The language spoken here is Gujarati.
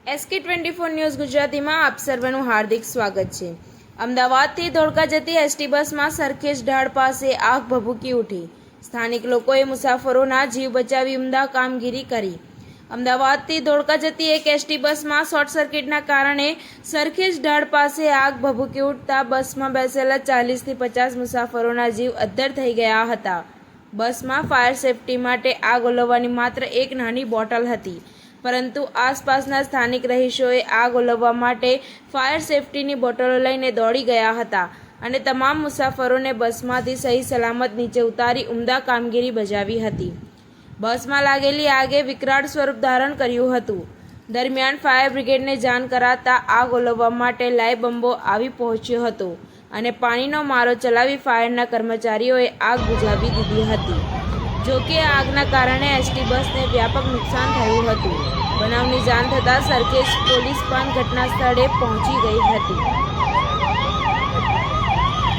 SK24 ન્યૂઝ ગુજરાતીમાં આપ સર્વનું હાર્દિક સ્વાગત છે। અમદાવાદથી ધોળકા જતી એસટી બસમાં સરખેજ ઢાળ પાસે આગ ભભૂકી ઉઠી। સ્થાનિક લોકોએ મુસાફરોના જીવ બચાવી ઉમદા કામગીરી કરી। અમદાવાદથી ધોળકા જતી એક એસટી બસમાં શોર્ટ સર્કિટના કારણે સરખેજ ઢાળ પાસે આગ ભભૂકી ઉઠતા બસમાં બેસેલા 40 થી 50 મુસાફરોના જીવ અદ્ધર થઈ ગયા હતા। બસમાં ફાયર સેફટી માટે આગ ઓલવવાની માત્ર એક નાની બોટલ હતી, પરંતુ આસપાસના સ્થાનિક રહીશોએ આગ ઓલવવા માટે ફાયર સેફટીની બોટલો લઈને દોડી ગયા હતા અને તમામ મુસાફરોને બસમાંથી સહી સલામત નીચે ઉતારી ઉમદા કામગીરી બજાવી હતી। બસમાં લાગેલી આગે વિકરાળ સ્વરૂપ ધારણ કર્યું હતું। દરમિયાન ફાયર બ્રિગેડને જાણ કરાતા આગ ઓલવવા માટે લાઇવ બંબો આવી પહોંચ્યો હતો અને પાણીનો મારો ચલાવી ફાયરના કર્મચારીઓએ આગ બુઝાવી દીધી હતી। જોકે આગના કારણે એસટી બસને વ્યાપક નુકસાન થયું હતું। બનાવની જાણ થતાં સરખેજ પોલીસ પણ ઘટના સ્થળે પહોંચી ગઈ હતી।